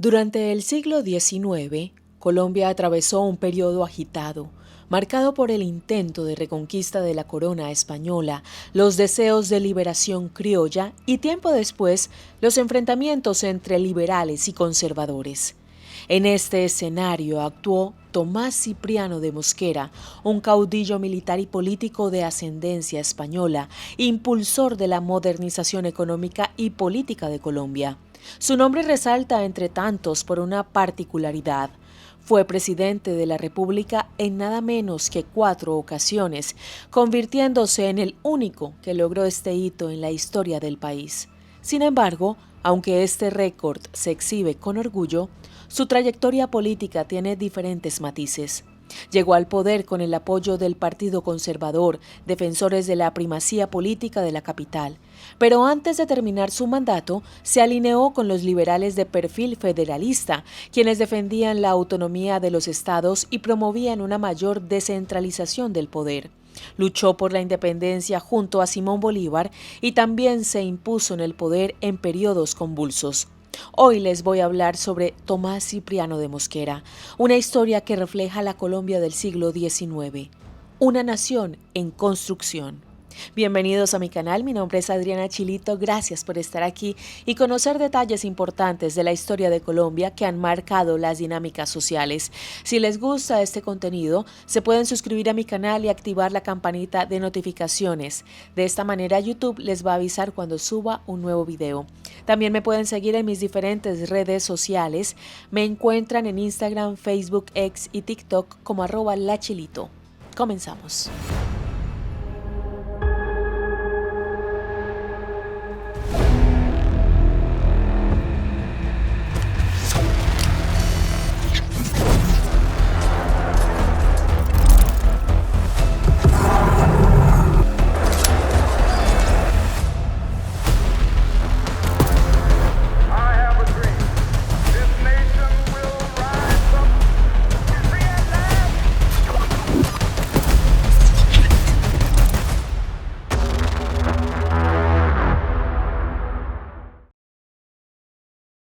Durante el siglo XIX, Colombia atravesó un periodo agitado, marcado por el intento de reconquista de la corona española, los deseos de liberación criolla y tiempo después los enfrentamientos entre liberales y conservadores. En este escenario actuó Tomás Cipriano de Mosquera, un caudillo militar y político de ascendencia española, impulsor de la modernización económica y política de Colombia. Su nombre resalta entre tantos por una particularidad. Fue presidente de la República en nada menos que 4 ocasiones, convirtiéndose en el único que logró este hito en la historia del país. Sin embargo, aunque este récord se exhibe con orgullo, su trayectoria política tiene diferentes matices. Llegó al poder con el apoyo del Partido Conservador, defensores de la primacía política de la capital. Pero antes de terminar su mandato, se alineó con los liberales de perfil federalista, quienes defendían la autonomía de los estados y promovían una mayor descentralización del poder. Luchó por la independencia junto a Simón Bolívar y también se impuso en el poder en periodos convulsos. Hoy les voy a hablar sobre Tomás Cipriano de Mosquera, una historia que refleja la Colombia del siglo XIX, una nación en construcción. Bienvenidos a mi canal, mi nombre es Adriana Chilito, gracias por estar aquí y conocer detalles importantes de la historia de Colombia que han marcado las dinámicas sociales. Si les gusta este contenido, se pueden suscribir a mi canal y activar la campanita de notificaciones. De esta manera YouTube les va a avisar cuando suba un nuevo video. También me pueden seguir en mis diferentes redes sociales. Me encuentran en Instagram, Facebook, X y TikTok como @lachilito. Comenzamos.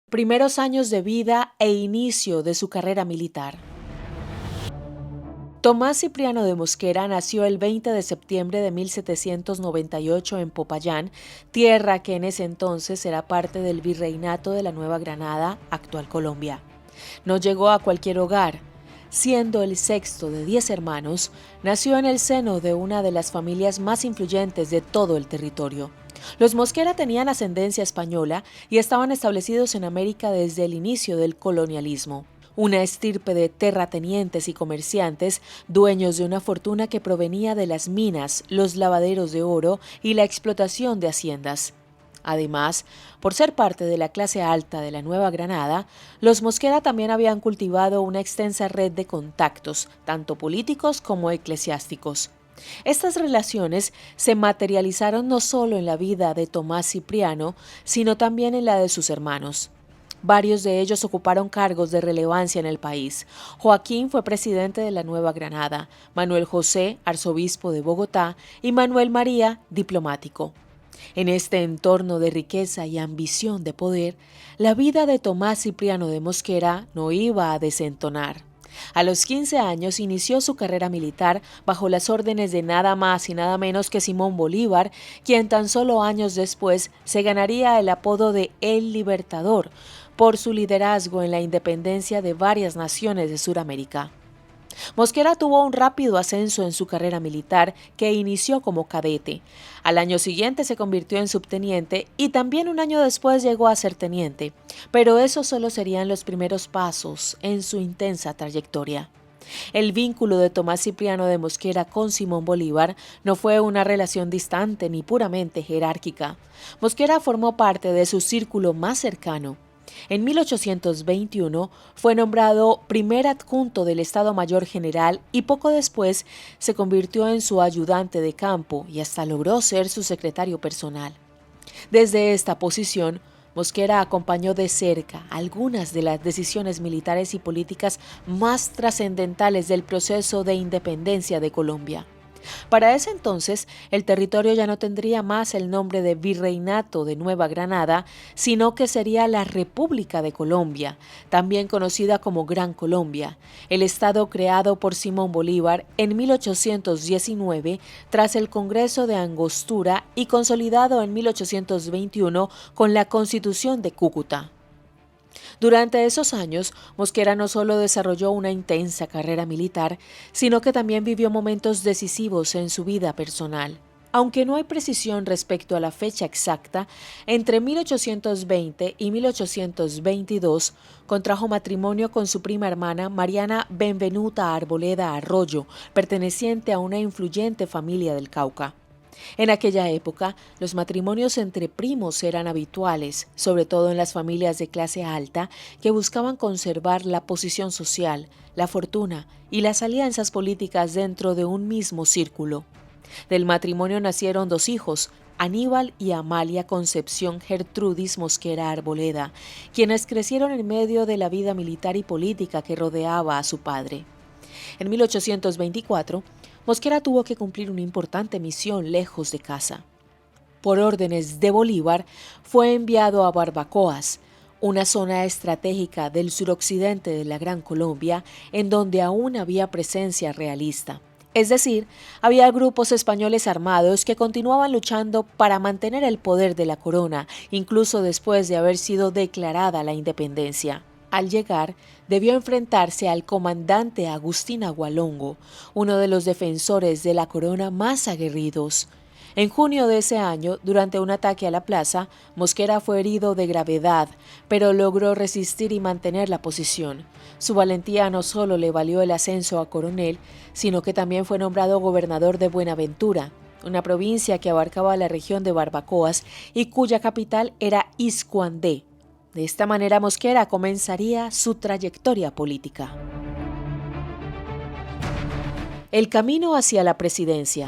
Primeros años de vida e inicio de su carrera militar. Tomás Cipriano de Mosquera nació el 20 de septiembre de 1798 en Popayán, tierra que en ese entonces era parte del virreinato de la Nueva Granada, actual Colombia. No llegó a cualquier hogar. Siendo el sexto de 10 hermanos, nació en el seno de una de las familias más influyentes de todo el territorio. Los Mosquera tenían ascendencia española y estaban establecidos en América desde el inicio del colonialismo. Una estirpe de terratenientes y comerciantes, dueños de una fortuna que provenía de las minas, los lavaderos de oro y la explotación de haciendas. Además, por ser parte de la clase alta de la Nueva Granada, los Mosquera también habían cultivado una extensa red de contactos, tanto políticos como eclesiásticos. Estas relaciones se materializaron no solo en la vida de Tomás Cipriano, sino también en la de sus hermanos. Varios de ellos ocuparon cargos de relevancia en el país. Joaquín fue presidente de la Nueva Granada, Manuel José, arzobispo de Bogotá, y Manuel María, diplomático. En este entorno de riqueza y ambición de poder, la vida de Tomás Cipriano de Mosquera no iba a desentonar. A los 15 años inició su carrera militar bajo las órdenes de nada más y nada menos que Simón Bolívar, quien tan solo años después se ganaría el apodo de El Libertador por su liderazgo en la independencia de varias naciones de Sudamérica. Mosquera tuvo un rápido ascenso en su carrera militar que inició como cadete. Al año siguiente se convirtió en subteniente y también un año después llegó a ser teniente, pero esos solo serían los primeros pasos en su intensa trayectoria. El vínculo de Tomás Cipriano de Mosquera con Simón Bolívar no fue una relación distante ni puramente jerárquica. Mosquera formó parte de su círculo más cercano. En 1821 fue nombrado primer adjunto del Estado Mayor General y poco después se convirtió en su ayudante de campo y hasta logró ser su secretario personal. Desde esta posición, Mosquera acompañó de cerca algunas de las decisiones militares y políticas más trascendentales del proceso de independencia de Colombia. Para ese entonces, el territorio ya no tendría más el nombre de Virreinato de Nueva Granada, sino que sería la República de Colombia, también conocida como Gran Colombia, el estado creado por Simón Bolívar en 1819 tras el Congreso de Angostura y consolidado en 1821 con la Constitución de Cúcuta. Durante esos años, Mosquera no solo desarrolló una intensa carrera militar, sino que también vivió momentos decisivos en su vida personal. Aunque no hay precisión respecto a la fecha exacta, entre 1820 y 1822 contrajo matrimonio con su prima hermana Mariana Benvenuta Arboleda Arroyo, perteneciente a una influyente familia del Cauca. En aquella época, los matrimonios entre primos eran habituales, sobre todo en las familias de clase alta que buscaban conservar la posición social, la fortuna y las alianzas políticas dentro de un mismo círculo. Del matrimonio nacieron 2 hijos, Aníbal y Amalia Concepción Gertrudis Mosquera Arboleda, quienes crecieron en medio de la vida militar y política que rodeaba a su padre. En 1824, Mosquera tuvo que cumplir una importante misión lejos de casa. Por órdenes de Bolívar, fue enviado a Barbacoas, una zona estratégica del suroccidente de la Gran Colombia, en donde aún había presencia realista. Es decir, había grupos españoles armados que continuaban luchando para mantener el poder de la corona, incluso después de haber sido declarada la independencia. Al llegar, debió enfrentarse al comandante Agustín Agualongo, uno de los defensores de la corona más aguerridos. En junio de ese año, durante un ataque a la plaza, Mosquera fue herido de gravedad, pero logró resistir y mantener la posición. Su valentía no solo le valió el ascenso a coronel, sino que también fue nombrado gobernador de Buenaventura, una provincia que abarcaba la región de Barbacoas y cuya capital era Iscuandé. De esta manera, Mosquera comenzaría su trayectoria política. El camino hacia la presidencia.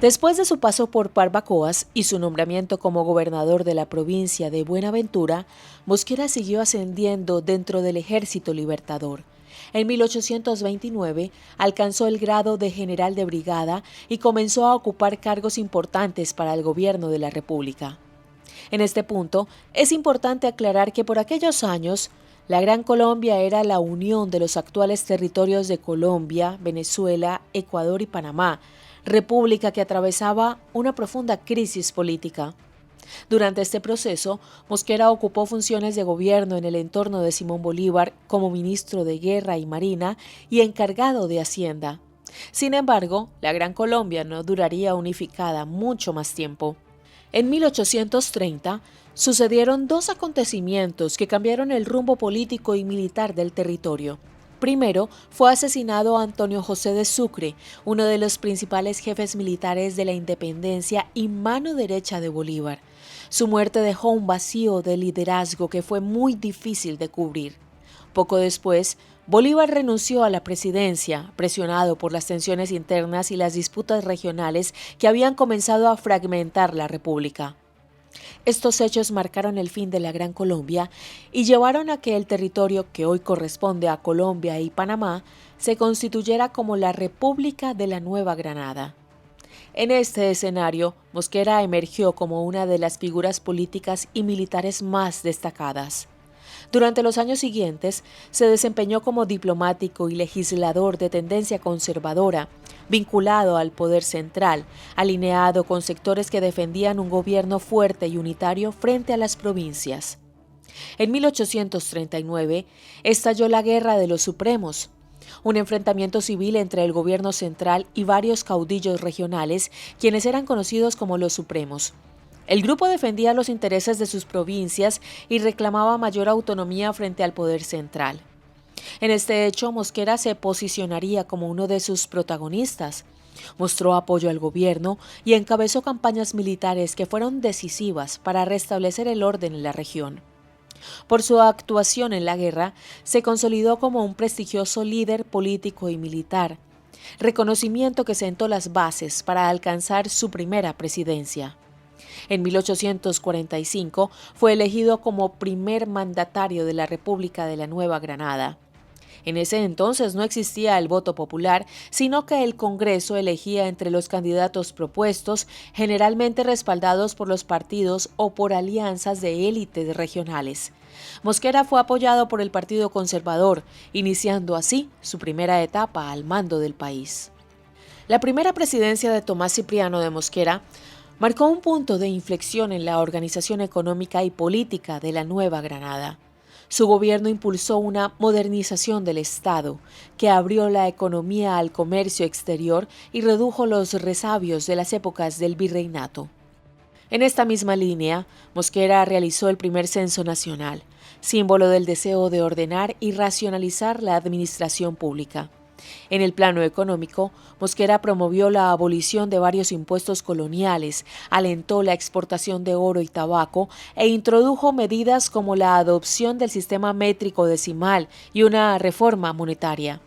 Después de su paso por Barbacoas y su nombramiento como gobernador de la provincia de Buenaventura, Mosquera siguió ascendiendo dentro del Ejército Libertador. En 1829 alcanzó el grado de general de brigada y comenzó a ocupar cargos importantes para el gobierno de la República. En este punto, es importante aclarar que por aquellos años, la Gran Colombia era la unión de los actuales territorios de Colombia, Venezuela, Ecuador y Panamá, república que atravesaba una profunda crisis política. Durante este proceso, Mosquera ocupó funciones de gobierno en el entorno de Simón Bolívar como ministro de Guerra y Marina y encargado de Hacienda. Sin embargo, la Gran Colombia no duraría unificada mucho más tiempo. En 1830 sucedieron 2 acontecimientos que cambiaron el rumbo político y militar del territorio. Primero, fue asesinado Antonio José de Sucre, uno de los principales jefes militares de la independencia y mano derecha de Bolívar. Su muerte dejó un vacío de liderazgo que fue muy difícil de cubrir. Poco después, Bolívar renunció a la presidencia, presionado por las tensiones internas y las disputas regionales que habían comenzado a fragmentar la República. Estos hechos marcaron el fin de la Gran Colombia y llevaron a que el territorio que hoy corresponde a Colombia y Panamá se constituyera como la República de la Nueva Granada. En este escenario, Mosquera emergió como una de las figuras políticas y militares más destacadas. Durante los años siguientes, se desempeñó como diplomático y legislador de tendencia conservadora, vinculado al poder central, alineado con sectores que defendían un gobierno fuerte y unitario frente a las provincias. En 1839 estalló la Guerra de los Supremos, un enfrentamiento civil entre el gobierno central y varios caudillos regionales, quienes eran conocidos como los Supremos. El grupo defendía los intereses de sus provincias y reclamaba mayor autonomía frente al poder central. En este hecho, Mosquera se posicionaría como uno de sus protagonistas. Mostró apoyo al gobierno y encabezó campañas militares que fueron decisivas para restablecer el orden en la región. Por su actuación en la guerra, se consolidó como un prestigioso líder político y militar, reconocimiento que sentó las bases para alcanzar su primera presidencia. En 1845 fue elegido como primer mandatario de la República de la Nueva Granada. En ese entonces no existía el voto popular, sino que el Congreso elegía entre los candidatos propuestos, generalmente respaldados por los partidos o por alianzas de élites regionales. Mosquera fue apoyado por el Partido Conservador, iniciando así su primera etapa al mando del país. La primera presidencia de Tomás Cipriano de Mosquera marcó un punto de inflexión en la organización económica y política de la Nueva Granada. Su gobierno impulsó una modernización del Estado, que abrió la economía al comercio exterior y redujo los resabios de las épocas del virreinato. En esta misma línea, Mosquera realizó el primer censo nacional, símbolo del deseo de ordenar y racionalizar la administración pública. En el plano económico, Mosquera promovió la abolición de varios impuestos coloniales, alentó la exportación de oro y tabaco e introdujo medidas como la adopción del sistema métrico decimal y una reforma monetaria.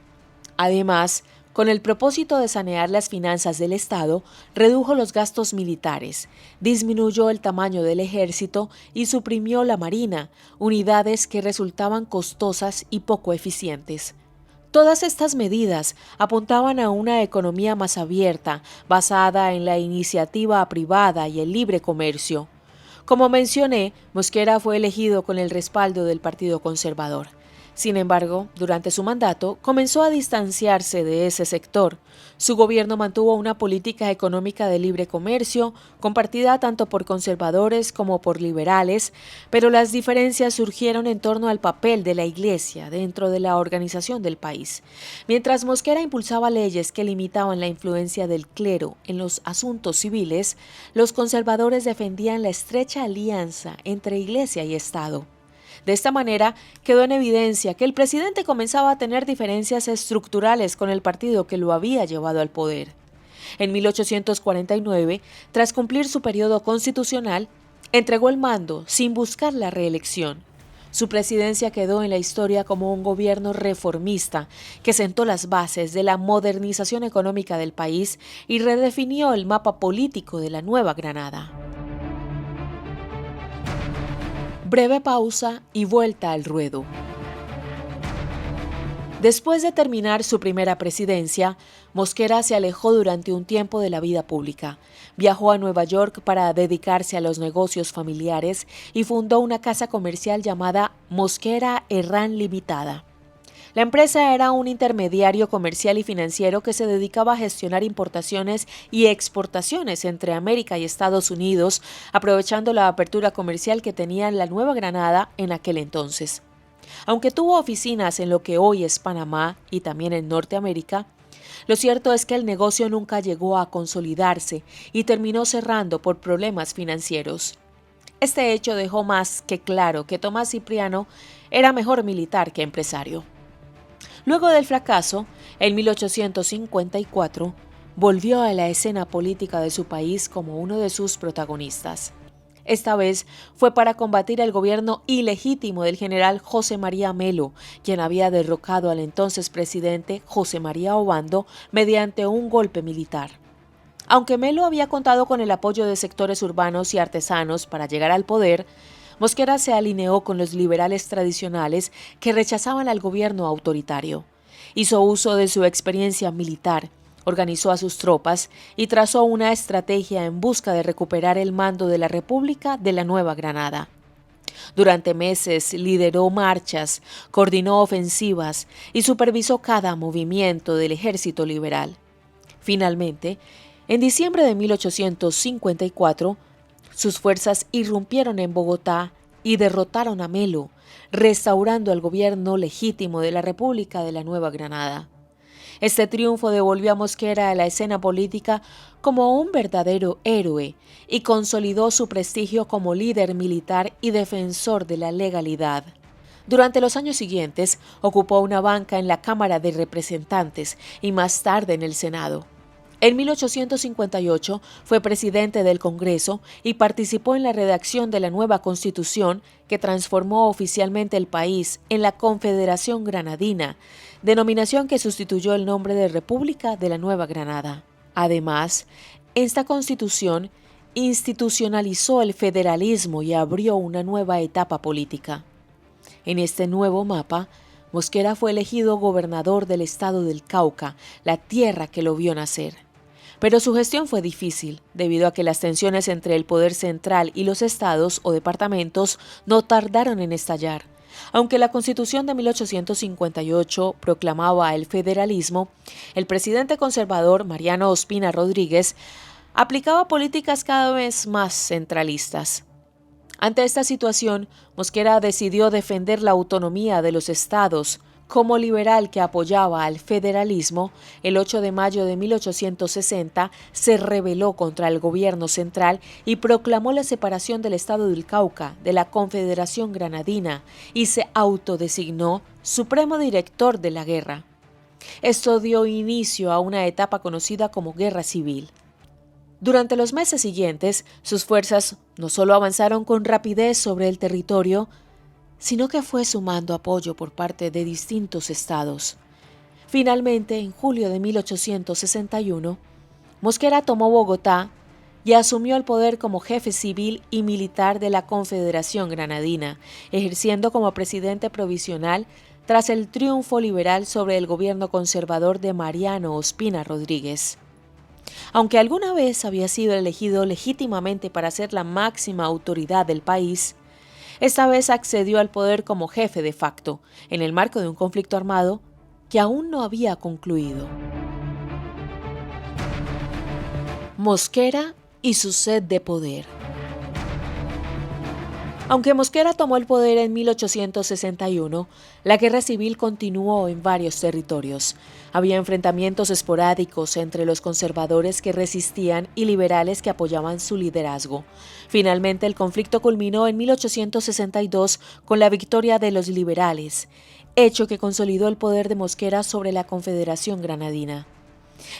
Además, con el propósito de sanear las finanzas del Estado, redujo los gastos militares, disminuyó el tamaño del ejército y suprimió la marina, unidades que resultaban costosas y poco eficientes. Todas estas medidas apuntaban a una economía más abierta, basada en la iniciativa privada y el libre comercio. Como mencioné, Mosquera fue elegido con el respaldo del Partido Conservador. Sin embargo, durante su mandato, comenzó a distanciarse de ese sector. Su gobierno mantuvo una política económica de libre comercio, compartida tanto por conservadores como por liberales, pero las diferencias surgieron en torno al papel de la Iglesia dentro de la organización del país. Mientras Mosquera impulsaba leyes que limitaban la influencia del clero en los asuntos civiles, los conservadores defendían la estrecha alianza entre Iglesia y Estado. De esta manera, quedó en evidencia que el presidente comenzaba a tener diferencias estructurales con el partido que lo había llevado al poder. En 1849, tras cumplir su periodo constitucional, entregó el mando sin buscar la reelección. Su presidencia quedó en la historia como un gobierno reformista que sentó las bases de la modernización económica del país y redefinió el mapa político de la Nueva Granada. Breve pausa y vuelta al ruedo. Después de terminar su primera presidencia, Mosquera se alejó durante un tiempo de la vida pública. Viajó a Nueva York para dedicarse a los negocios familiares y fundó una casa comercial llamada Mosquera Herrán Limitada. La empresa era un intermediario comercial y financiero que se dedicaba a gestionar importaciones y exportaciones entre América y Estados Unidos, aprovechando la apertura comercial que tenía la Nueva Granada en aquel entonces. Aunque tuvo oficinas en lo que hoy es Panamá y también en Norteamérica, lo cierto es que el negocio nunca llegó a consolidarse y terminó cerrando por problemas financieros. Este hecho dejó más que claro que Tomás Cipriano era mejor militar que empresario. Luego del fracaso, en 1854, volvió a la escena política de su país como uno de sus protagonistas. Esta vez fue para combatir el gobierno ilegítimo del general José María Melo, quien había derrocado al entonces presidente José María Obando mediante un golpe militar. Aunque Melo había contado con el apoyo de sectores urbanos y artesanos para llegar al poder, Mosquera se alineó con los liberales tradicionales que rechazaban al gobierno autoritario. Hizo uso de su experiencia militar, organizó a sus tropas y trazó una estrategia en busca de recuperar el mando de la República de la Nueva Granada. Durante meses lideró marchas, coordinó ofensivas y supervisó cada movimiento del ejército liberal. Finalmente, en diciembre de 1854, sus fuerzas irrumpieron en Bogotá y derrotaron a Melo, restaurando el gobierno legítimo de la República de la Nueva Granada. Este triunfo devolvió a Mosquera a la escena política como un verdadero héroe y consolidó su prestigio como líder militar y defensor de la legalidad. Durante los años siguientes, ocupó una banca en la Cámara de Representantes y más tarde en el Senado. En 1858 fue presidente del Congreso y participó en la redacción de la nueva Constitución que transformó oficialmente el país en la Confederación Granadina, denominación que sustituyó el nombre de República de la Nueva Granada. Además, esta Constitución institucionalizó el federalismo y abrió una nueva etapa política. En este nuevo mapa, Mosquera fue elegido gobernador del estado del Cauca, la tierra que lo vio nacer. Pero su gestión fue difícil, debido a que las tensiones entre el poder central y los estados o departamentos no tardaron en estallar. Aunque la Constitución de 1858 proclamaba el federalismo, el presidente conservador Mariano Ospina Rodríguez aplicaba políticas cada vez más centralistas. Ante esta situación, Mosquera decidió defender la autonomía de los estados. Como liberal que apoyaba al federalismo, el 8 de mayo de 1860 se rebeló contra el gobierno central y proclamó la separación del estado del Cauca de la Confederación Granadina y se autodesignó supremo director de la guerra. Esto dio inicio a una etapa conocida como Guerra Civil. Durante los meses siguientes, sus fuerzas no solo avanzaron con rapidez sobre el territorio, sino que fue sumando apoyo por parte de distintos estados. Finalmente, en julio de 1861, Mosquera tomó Bogotá y asumió el poder como jefe civil y militar de la Confederación Granadina, ejerciendo como presidente provisional tras el triunfo liberal sobre el gobierno conservador de Mariano Ospina Rodríguez. Aunque alguna vez había sido elegido legítimamente para ser la máxima autoridad del país, esta vez accedió al poder como jefe de facto, en el marco de un conflicto armado que aún no había concluido. Mosquera y su sed de poder. Aunque Mosquera tomó el poder en 1861, la guerra civil continuó en varios territorios. Había enfrentamientos esporádicos entre los conservadores que resistían y liberales que apoyaban su liderazgo. Finalmente, el conflicto culminó en 1862 con la victoria de los liberales, hecho que consolidó el poder de Mosquera sobre la Confederación Granadina.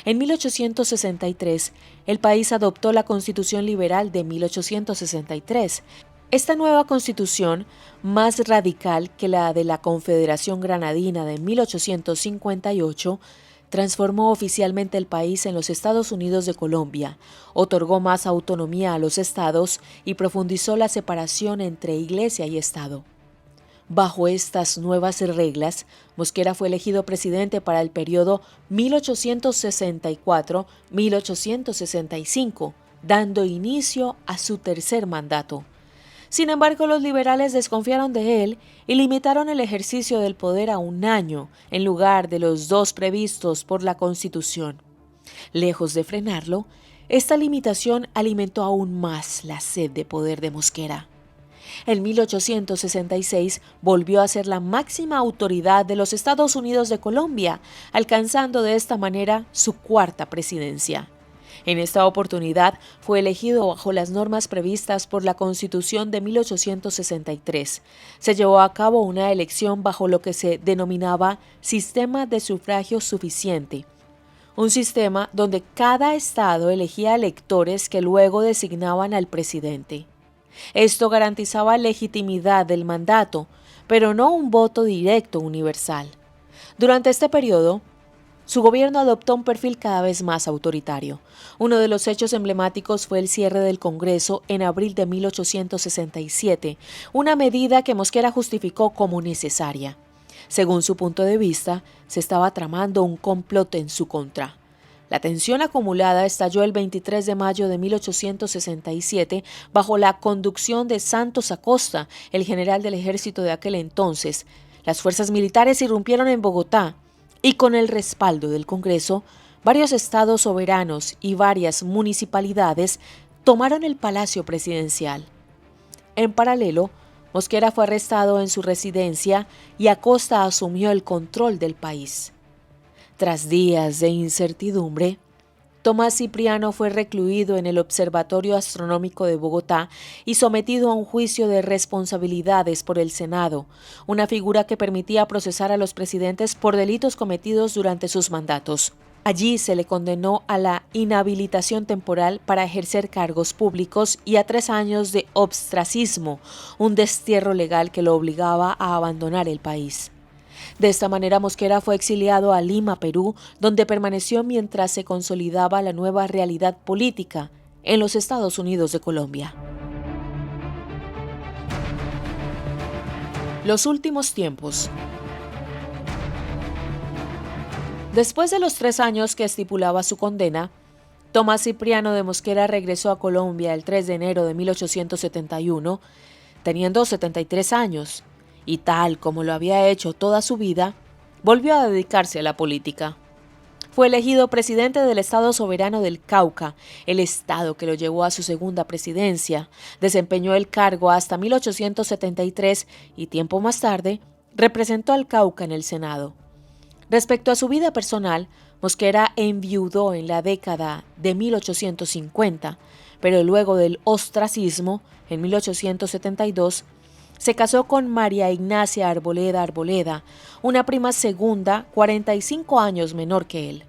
En 1863, el país adoptó la Constitución Liberal de 1863. Esta nueva constitución, más radical que la de la Confederación Granadina de 1858, transformó oficialmente el país en los Estados Unidos de Colombia, otorgó más autonomía a los estados y profundizó la separación entre Iglesia y Estado. Bajo estas nuevas reglas, Mosquera fue elegido presidente para el periodo 1864-1865, dando inicio a su tercer mandato. Sin embargo, los liberales desconfiaron de él y limitaron el ejercicio del poder a 1 año, en lugar de los 2 previstos por la Constitución. Lejos de frenarlo, esta limitación alimentó aún más la sed de poder de Mosquera. En 1866 volvió a ser la máxima autoridad de los Estados Unidos de Colombia, alcanzando de esta manera su 4ª presidencia. En esta oportunidad fue elegido bajo las normas previstas por la Constitución de 1863. Se llevó a cabo una elección bajo lo que se denominaba sistema de sufragio suficiente, un sistema donde cada estado elegía electores que luego designaban al presidente. Esto garantizaba legitimidad del mandato, pero no un voto directo universal. Durante este periodo, su gobierno adoptó un perfil cada vez más autoritario. Uno de los hechos emblemáticos fue el cierre del Congreso en abril de 1867, una medida que Mosquera justificó como necesaria. Según su punto de vista, se estaba tramando un complot en su contra. La tensión acumulada estalló el 23 de mayo de 1867 bajo la conducción de Santos Acosta, el general del ejército de aquel entonces. Las fuerzas militares irrumpieron en Bogotá y con el respaldo del Congreso, varios estados soberanos y varias municipalidades tomaron el Palacio Presidencial. En paralelo, Mosquera fue arrestado en su residencia y Acosta asumió el control del país. Tras días de incertidumbre, Tomás Cipriano fue recluido en el Observatorio Astronómico de Bogotá y sometido a un juicio de responsabilidades por el Senado, una figura que permitía procesar a los presidentes por delitos cometidos durante sus mandatos. Allí se le condenó a la inhabilitación temporal para ejercer cargos públicos y a 3 años de ostracismo, un destierro legal que lo obligaba a abandonar el país. De esta manera, Mosquera fue exiliado a Lima, Perú, donde permaneció mientras se consolidaba la nueva realidad política en los Estados Unidos de Colombia. Los últimos tiempos. Después de los 3 años que estipulaba su condena, Tomás Cipriano de Mosquera regresó a Colombia el 3 de enero de 1871, teniendo 73 años, y tal como lo había hecho toda su vida, volvió a dedicarse a la política. Fue elegido presidente del Estado Soberano del Cauca, el estado que lo llevó a su segunda presidencia. Desempeñó el cargo hasta 1873 y tiempo más tarde representó al Cauca en el Senado. Respecto a su vida personal, Mosquera enviudó en la década de 1850, pero luego del ostracismo, en 1872, se casó con María Ignacia Arboleda Arboleda, una prima segunda, 45 años menor que él.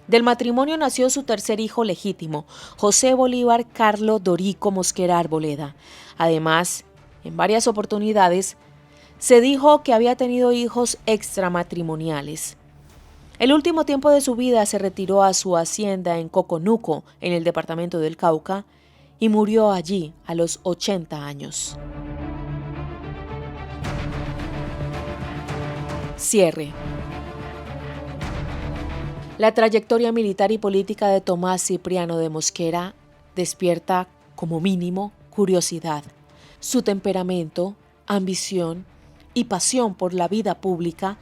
Del matrimonio nació su tercer hijo legítimo, José Bolívar Carlo Dorico Mosquera Arboleda. Además, en varias oportunidades, se dijo que había tenido hijos extramatrimoniales. El último tiempo de su vida se retiró a su hacienda en Coconuco, en el departamento del Cauca, y murió allí a los 80 años. Cierre. La trayectoria militar y política de Tomás Cipriano de Mosquera despierta, como mínimo, curiosidad. Su temperamento, ambición y pasión por la vida pública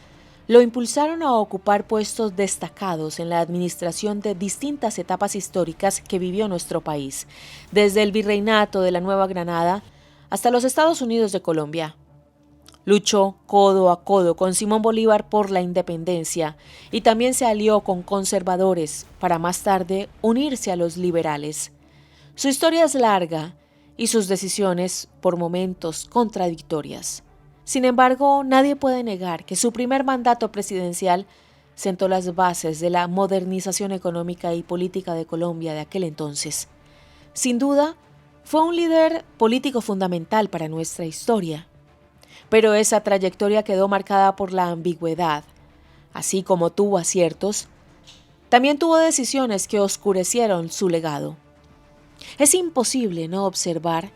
lo impulsaron a ocupar puestos destacados en la administración de distintas etapas históricas que vivió nuestro país, desde el Virreinato de la Nueva Granada hasta los Estados Unidos de Colombia. Luchó codo a codo con Simón Bolívar por la independencia y también se alió con conservadores para más tarde unirse a los liberales. Su historia es larga y sus decisiones por momentos contradictorias. Sin embargo, nadie puede negar que su primer mandato presidencial sentó las bases de la modernización económica y política de Colombia de aquel entonces. Sin duda, fue un líder político fundamental para nuestra historia. Pero esa trayectoria quedó marcada por la ambigüedad. Así como tuvo aciertos, también tuvo decisiones que oscurecieron su legado. Es imposible no observar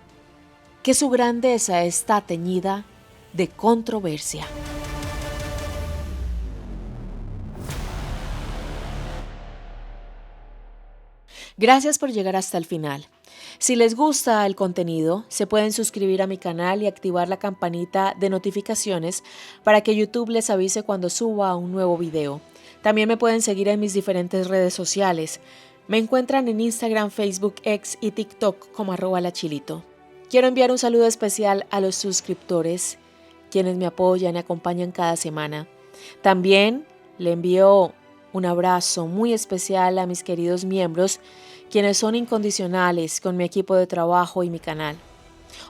que su grandeza está teñida de controversia. Gracias por llegar hasta el final. Si les gusta el contenido, se pueden suscribir a mi canal y activar la campanita de notificaciones para que YouTube les avise cuando suba un nuevo video. También me pueden seguir en mis diferentes redes sociales. Me encuentran en Instagram, Facebook, X y TikTok como @lachilito. Quiero enviar un saludo especial a los suscriptores, quienes me apoyan y acompañan cada semana. También le envío un abrazo muy especial a mis queridos miembros, quienes son incondicionales con mi equipo de trabajo y mi canal.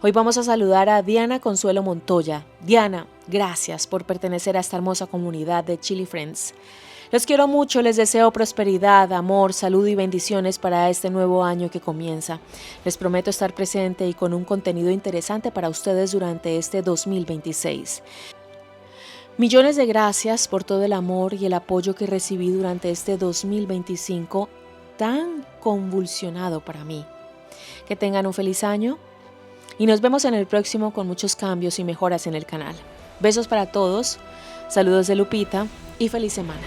Hoy vamos a saludar a Diana Consuelo Montoya. Diana, gracias por pertenecer a esta hermosa comunidad de Chili Friends. Los quiero mucho, les deseo prosperidad, amor, salud y bendiciones para este nuevo año que comienza. Les prometo estar presente y con un contenido interesante para ustedes durante este 2026. Millones de gracias por todo el amor y el apoyo que recibí durante este 2025 tan convulsionado para mí. Que tengan un feliz año y nos vemos en el próximo con muchos cambios y mejoras en el canal. Besos para todos, saludos de Lupita y feliz semana.